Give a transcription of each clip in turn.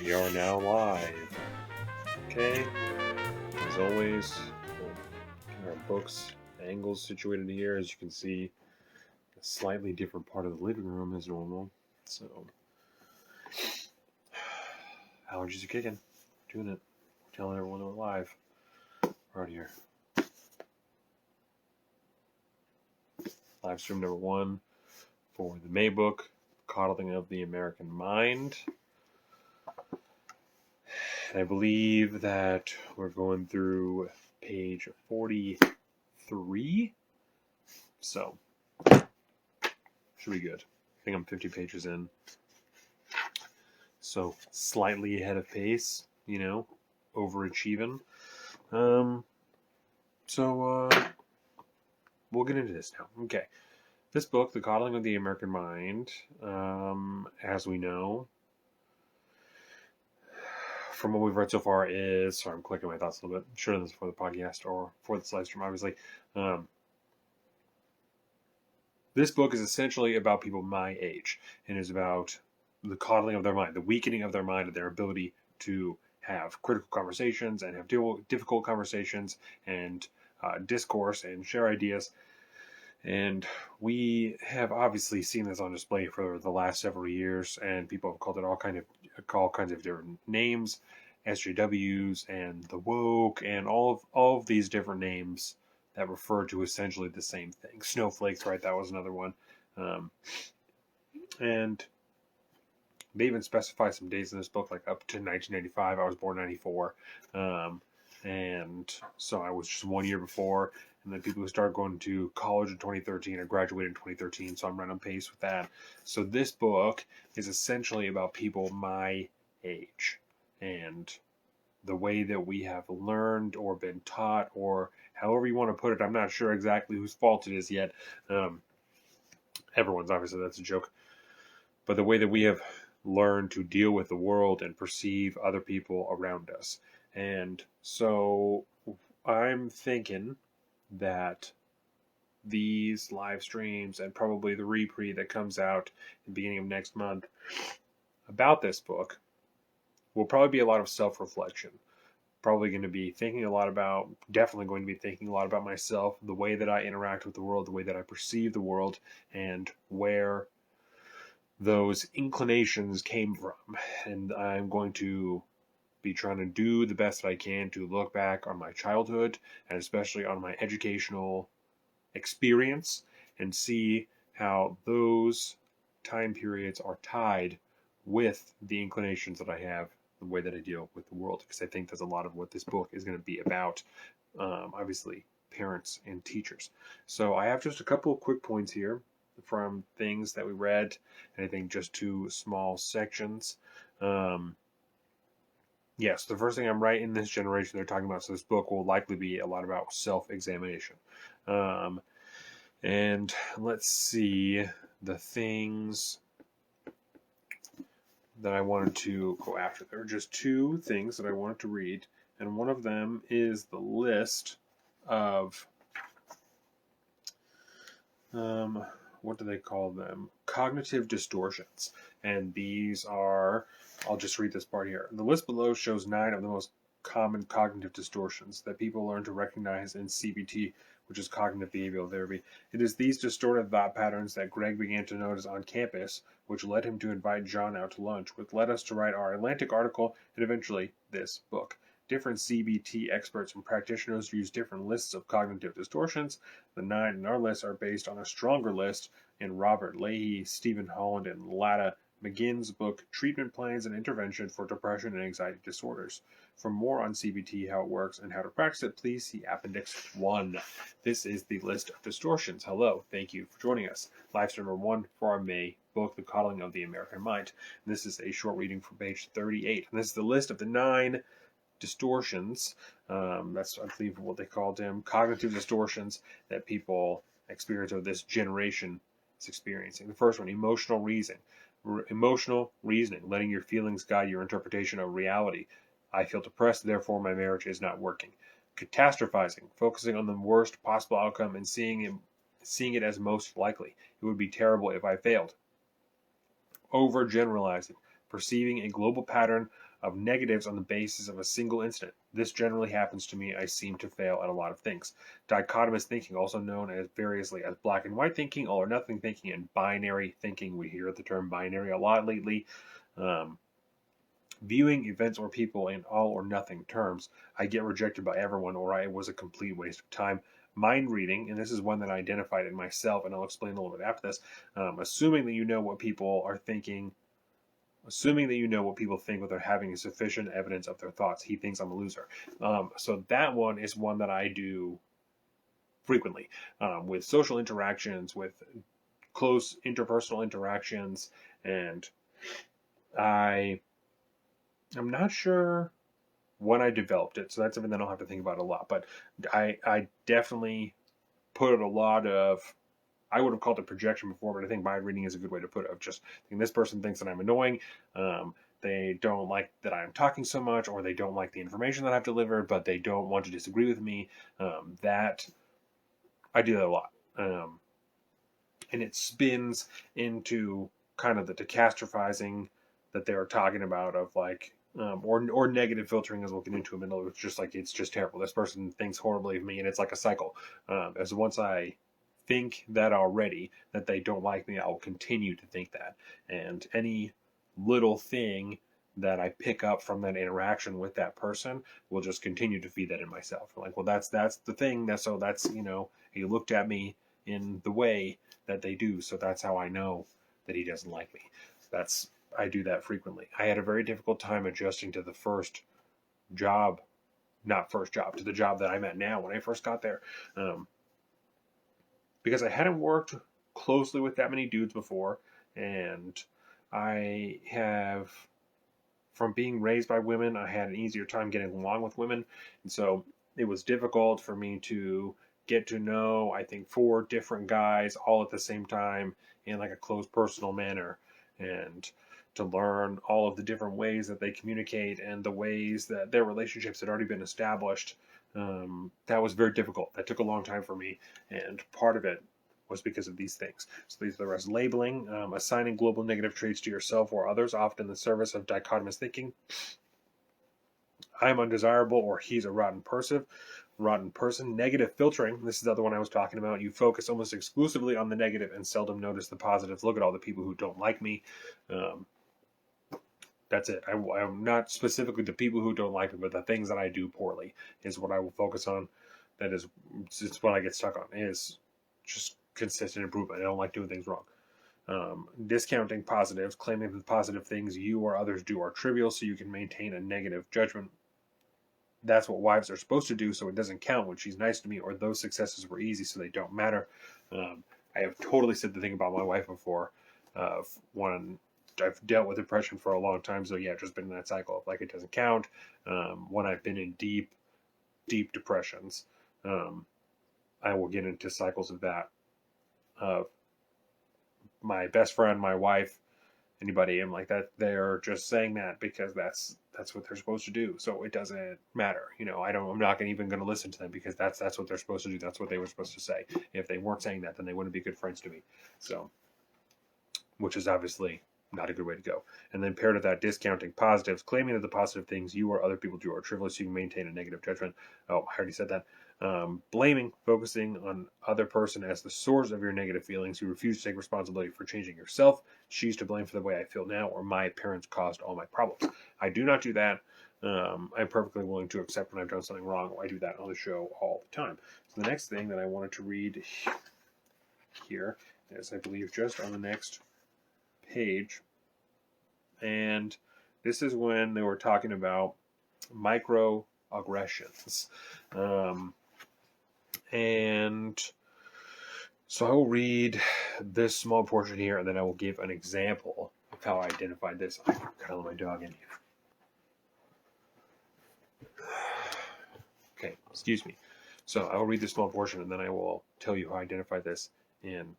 We are now live. Okay, as always, our books angles situated here. As you can see, a slightly different part of the living room as normal. So, allergies are kicking. Doing it. We're telling everyone that we're live. Right here. Live stream number 1 for the May book, Coddling of the American Mind. And I believe that we're going through page 43. So, should be good. I think I'm 50 pages in. So, slightly ahead of pace, overachieving. So, we'll get into this now. Okay. This book, The Coddling of the American Mind, as we know, from what we've read so far is, sorry, I'm collecting my thoughts a little bit. I'm sure this is for the podcast or for this live stream, obviously. This book is essentially about people my age, and is about the coddling of their mind, the weakening of their mind, and their ability to have critical conversations and have difficult conversations and discourse and share ideas. And we have obviously seen this on display for the last several years, and people have called it all kinds of different names, SJWs and the woke, and all of these different names that refer to essentially the same thing. Snowflakes, right? That was another one. And they even specify some dates in this book, like up to 1995. I was born in 94. And so I was just 1 year before. And then people who started going to college in 2013, I graduated in 2013, so I'm right on pace with that. So this book is essentially about people my age and the way that we have learned or been taught, or however you want to put it. I'm not sure exactly whose fault it is yet. Everyone's, obviously, that's a joke. But the way that we have learned to deal with the world and perceive other people around us. And so I'm thinking that these live streams and probably the repree that comes out in the beginning of next month about this book will probably be a lot of self-reflection. Definitely going to be thinking a lot about myself, the way that I interact with the world, the way that I perceive the world, and where those inclinations came from. And I'm going to be trying to do the best that I can to look back on my childhood, and especially on my educational experience, and see how those time periods are tied with the inclinations that I have, the way that I deal with the world, because I think that's a lot of what this book is going to be about. Obviously, parents and teachers. So I have just a couple of quick points here from things that we read, and I think just 2 small sections. Yes, the first thing I'm right, in this generation they're talking about, so this book will likely be a lot about self-examination. And let's see the things that I wanted to go after. There are just 2 things that I wanted to read, and one of them is the list of, what do they call them? Cognitive distortions. And these are, I'll just read this part here. The list below shows 9 of the most common cognitive distortions that people learn to recognize in CBT, which is cognitive behavioral therapy. It is these distorted thought patterns that Greg began to notice on campus, which led him to invite John out to lunch, which led us to write our Atlantic article and eventually this book. Different CBT experts and practitioners use different lists of cognitive distortions. The 9 in our list are based on a stronger list in Robert Leahy, Stephen Holland, and Lada McGinn's book, Treatment Plans and Intervention for Depression and Anxiety Disorders. For more on CBT, how it works, and how to practice it, please see Appendix 1. This is the list of distortions. Hello, thank you for joining us. Live stream number 1 for our May book, The Coddling of the American Mind. And this is a short reading from page 38. And this is the list of the 9 distortions. That's, I believe, what they called them, cognitive distortions that people experience, or this generation is experiencing. The first one, emotional reasoning. Emotional reasoning, letting your feelings guide your interpretation of reality. I feel depressed, therefore my marriage is not working. Catastrophizing, focusing on the worst possible outcome and seeing it as most likely. It would be terrible if I failed. Overgeneralizing, perceiving a global pattern of negatives on the basis of a single incident. This generally happens to me. I seem to fail at a lot of things. Dichotomous thinking, also known as variously as black and white thinking, all or nothing thinking, and binary thinking. We hear the term binary a lot lately. Viewing events or people in all or nothing terms, I get rejected by everyone, or it was a complete waste of time. Mind reading, and this is one that I identified in myself, and I'll explain a little bit after this. Assuming that you know what people are thinking, assuming that you know what people think without having sufficient evidence of their thoughts. He thinks I'm a loser. So that one is one that I do frequently with social interactions, with close interpersonal interactions, and I'm not sure when I developed it, so that's something that I don't have to think about a lot. But I definitely put a lot of, I would have called it projection before, but I think mind reading is a good way to put it. Of just thinking this person thinks that I'm annoying, they don't like that I'm talking so much, or they don't like the information that I've delivered, but they don't want to disagree with me. That I do that a lot, and it spins into kind of the catastrophizing that they were talking about, of like, or negative filtering, as we'll get into in a minute. It's just like, it's just terrible. This person thinks horribly of me, and it's like a cycle. As once I think that already, that they don't like me, I will continue to think that. And any little thing that I pick up from that interaction with that person will just continue to feed that in myself. Like, well, that's the thing. That's he looked at me in the way that they do, so that's how I know that he doesn't like me. I do that frequently. I had a very difficult time adjusting to the to the job that I'm at now when I first got there. Because I hadn't worked closely with that many dudes before, and I have, from being raised by women, I had an easier time getting along with women, and so it was difficult for me to get to know, I think, 4 different guys all at the same time in like a close personal manner, and to learn all of the different ways that they communicate and the ways that their relationships had already been established. That was very difficult. That took a long time for me, and part of it was because of these things. So these are the rest. Labeling, assigning global negative traits to yourself or others, often in the service of dichotomous thinking. I'm undesirable, or he's a rotten person. Negative filtering, this is the other one I was talking about. You focus almost exclusively on the negative and seldom notice the positives. Look at all the people who don't like me. That's it. I'm not specifically the people who don't like me, but the things that I do poorly is what I will focus on. That is, it's what I get stuck on, is just consistent improvement. I don't like doing things wrong. Discounting positives, claiming that the positive things you or others do are trivial so you can maintain a negative judgment. That's what wives are supposed to do, so it doesn't count when she's nice to me, or those successes were easy, so they don't matter. I have totally said the thing about my wife before, when I've dealt with depression for a long time, so yeah, just been in that cycle of like, it doesn't count. When I've been in deep depressions, I will get into cycles of that. My best friend, my wife, anybody in like that, they're just saying that because that's what they're supposed to do. So it doesn't matter. I'm not even going to listen to them, because that's what they're supposed to do. That's what they were supposed to say. If they weren't saying that, then they wouldn't be good friends to me. So, which is obviously not a good way to go. And then paired with that, discounting positives, claiming that the positive things you or other people do are trivial so you can maintain a negative judgment. Oh, I already said that. Blaming, focusing on other person as the source of your negative feelings. You refuse to take responsibility for changing yourself. She's to blame for the way I feel now, or my parents caused all my problems. I do not do that. I'm perfectly willing to accept when I've done something wrong. I do that on the show all the time. So the next thing that I wanted to read here is, I believe, just on the next page, and this is when they were talking about microaggressions, and so I will read this small portion here, and then I will give an example of how I identified this. I can cuddle my dog in here. Okay, excuse me. So I will read this small portion, and then I will tell you how I identified this in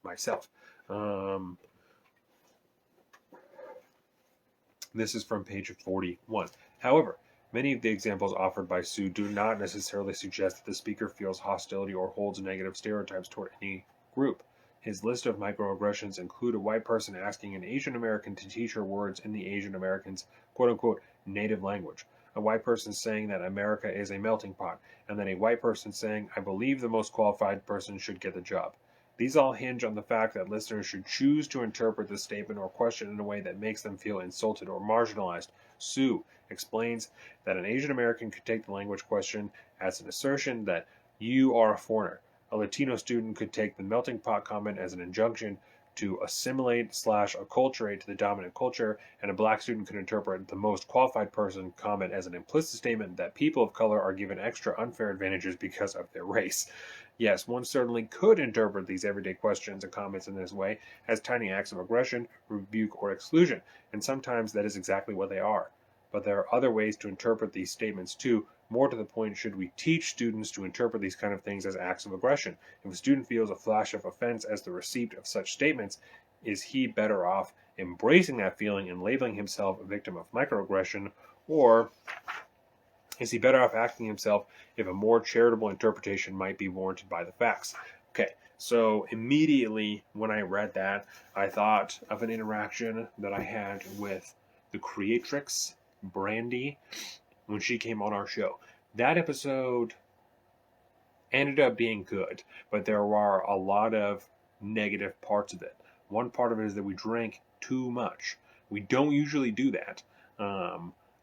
myself. This is from page 41. However, many of the examples offered by Sue do not necessarily suggest that the speaker feels hostility or holds negative stereotypes toward any group. His list of microaggressions include a white person asking an Asian American to teach her words in the Asian American's quote-unquote native language. A white person saying that America is a melting pot, and then a white person saying, I believe the most qualified person should get the job. These all hinge on the fact that listeners should choose to interpret the statement or question in a way that makes them feel insulted or marginalized. Sue explains that an Asian American could take the language question as an assertion that you are a foreigner. A Latino student could take the melting pot comment as an injunction to assimilate/acculturate to the dominant culture, and a black student could interpret the most qualified person comment as an implicit statement that people of color are given extra unfair advantages because of their race. Yes, one certainly could interpret these everyday questions and comments in this way as tiny acts of aggression, rebuke, or exclusion, and sometimes that is exactly what they are. But there are other ways to interpret these statements too. More to the point, should we teach students to interpret these kind of things as acts of aggression? If a student feels a flash of offense as the receipt of such statements, is he better off embracing that feeling and labeling himself a victim of microaggression, or is he better off asking himself if a more charitable interpretation might be warranted by the facts? Okay, so immediately when I read that, I thought of an interaction that I had with the creatrix, Brandy, when she came on our show. That episode ended up being good, but there were a lot of negative parts of it. One part of it is that we drank too much. We don't usually do that.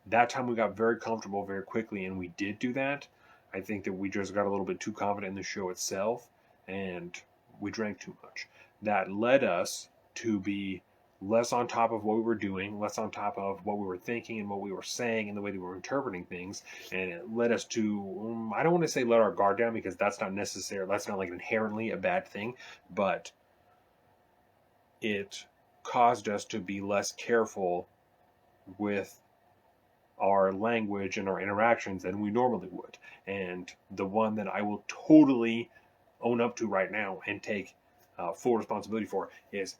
That time we got very comfortable very quickly, and we did do that. I think that we just got a little bit too confident in the show itself, and we drank too much. That led us to be less on top of what we were doing, less on top of what we were thinking and what we were saying and the way that we were interpreting things. And it led us to, I don't want to say let our guard down, because that's not necessary. That's not like inherently a bad thing, but it caused us to be less careful with our language and our interactions than we normally would. And the one that I will totally own up to right now and take full responsibility for is,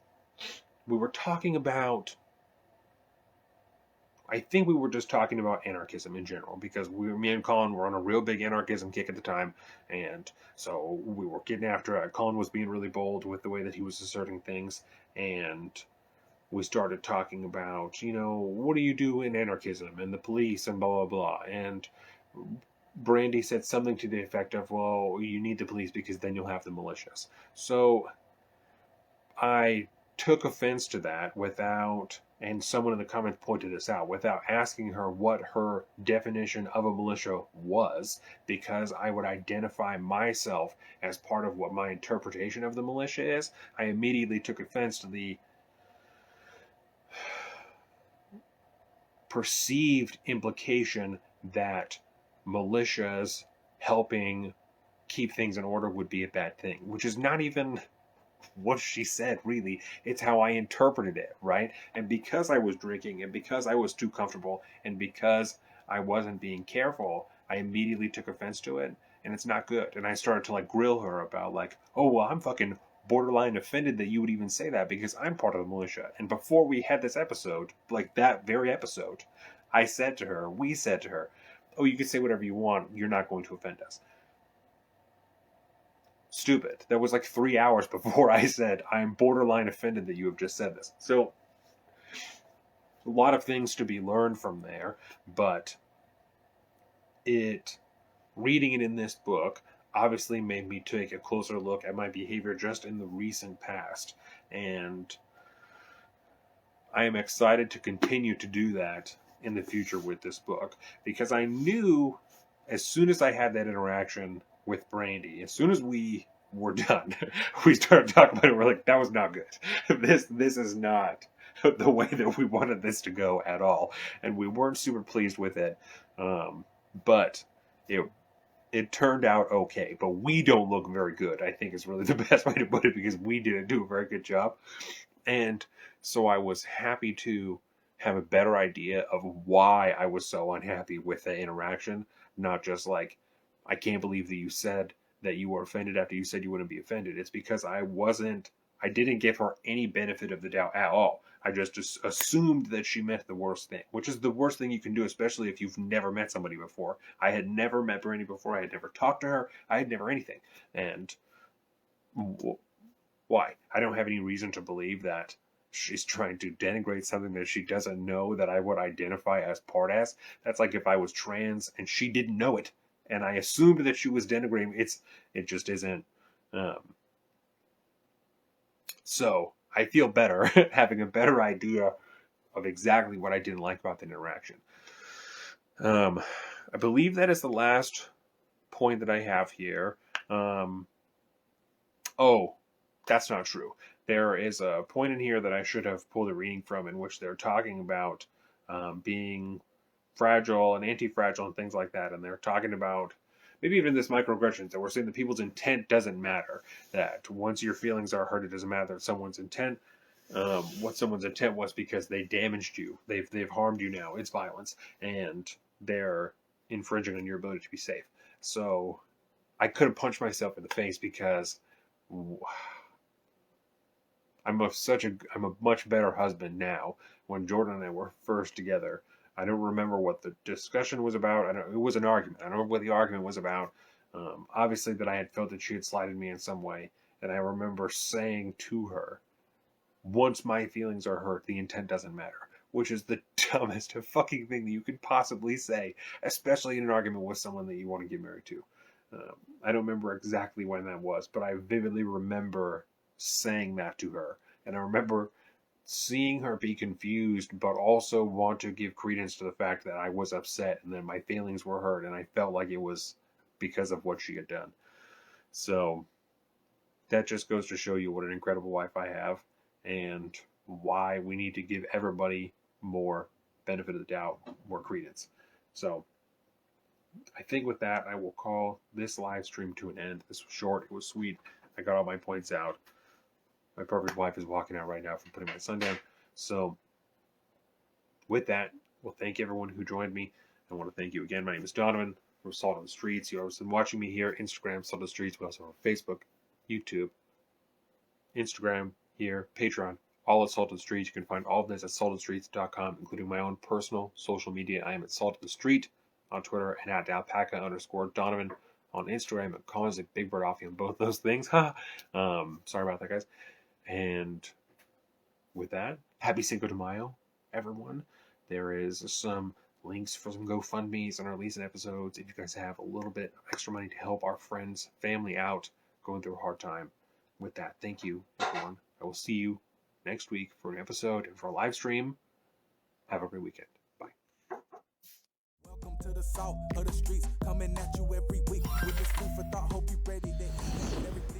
we were talking about, I think we were just talking about anarchism in general, because me and Colin were on a real big anarchism kick at the time, and so we were getting after it. Colin was being really bold with the way that he was asserting things, and we started talking about, what do you do in anarchism, and the police, and blah, blah, blah, and Brandy said something to the effect of, well, you need the police because then you'll have the militias. So I took offense to that without, and someone in the comments pointed this out, without asking her what her definition of a militia was, because I would identify myself as part of what my interpretation of the militia is. I immediately took offense to the perceived implication that militias helping keep things in order would be a bad thing, which is not even what she said, really. It's how I interpreted it, right? And because I was drinking, and because I was too comfortable, and because I wasn't being careful, I immediately took offense to it, and it's not good. And I started to grill her about oh, well, I'm fucking borderline offended that you would even say that, because I'm part of the militia. And before we had this episode, that very episode, we said to her, oh, you can say whatever you want, you're not going to offend us. Stupid. That was 3 hours before I said, I'm borderline offended that you have just said this. So, a lot of things to be learned from there, but reading it in this book obviously made me take a closer look at my behavior just in the recent past. And I am excited to continue to do that in the future with this book, because I knew as soon as I had that interaction with Brandy, as soon as we were done, we started talking about it. We're like, that was not good. This is not the way that we wanted this to go at all. And we weren't super pleased with it. But it turned out okay. But we don't look very good, I think is really the best way to put it, because we didn't do a very good job. And so I was happy to have a better idea of why I was so unhappy with the interaction. Not just I can't believe that you said that you were offended after you said you wouldn't be offended. It's because I didn't give her any benefit of the doubt at all. I just assumed that she meant the worst thing, which is the worst thing you can do, especially if you've never met somebody before. I had never met Brandy before. I had never talked to her. I had never anything. And why? I don't have any reason to believe that she's trying to denigrate something that she doesn't know that I would identify as part as. That's like if I was trans and she didn't know it, and I assumed that she was denigrating. It just isn't. So I feel better having a better idea of exactly what I didn't like about the interaction. I believe that is the last point that I have here. Oh, that's not true. There is a point in here that I should have pulled a reading from in which they're talking about being fragile and anti-fragile and things like that. And they're talking about maybe even this microaggressions that we're saying that people's intent doesn't matter. That once your feelings are hurt, it doesn't matter someone's intent. What someone's intent was because they damaged you. They've harmed you now. It's violence. And they're infringing on your ability to be safe. So I could have punched myself in the face because I'm a much better husband now. When Jordan and I were first together, I don't remember what the discussion was about. It was an argument. I don't remember what the argument was about. Obviously, that I had felt that she had slighted me in some way, and I remember saying to her, "Once my feelings are hurt, the intent doesn't matter," which is the dumbest fucking thing that you could possibly say, especially in an argument with someone that you want to get married to. I don't remember exactly when that was, but I vividly remember saying that to her. And I remember seeing her be confused, but also want to give credence to the fact that I was upset and that my feelings were hurt, and I felt like it was because of what she had done. So that just goes to show you what an incredible wife I have, and why we need to give everybody more benefit of the doubt, more credence. So I think with that, I will call this live stream to an end. This was short. It was sweet. I got all my points out. My perfect wife is walking out right now from putting my son down. So with that, well, thank everyone who joined me. I want to thank you again. My name is Donovan from Salt on the Streets. You've always been watching me here. Instagram, Salt on the Streets. We also have Facebook, YouTube, Instagram here, Patreon, all at Salt on the Streets. You can find all of this at saltandstreets.com, including my own personal social media. I am at Salt on the Street on Twitter and at alpaca_Donovan on Instagram. I'm calling it Big Bird Offie on both those things. Sorry about that, guys. And with that, happy Cinco de Mayo, everyone. There is some links for some GoFundMes on our recent episodes. If you guys have a little bit of extra money to help our friends, family out going through a hard time. With that, thank you, everyone. I will see you next week for an episode and for a live stream. Have a great weekend. Bye. Welcome to the Salt of the Streets, coming at you every week with this food for thought. Hope you ready to eat everything.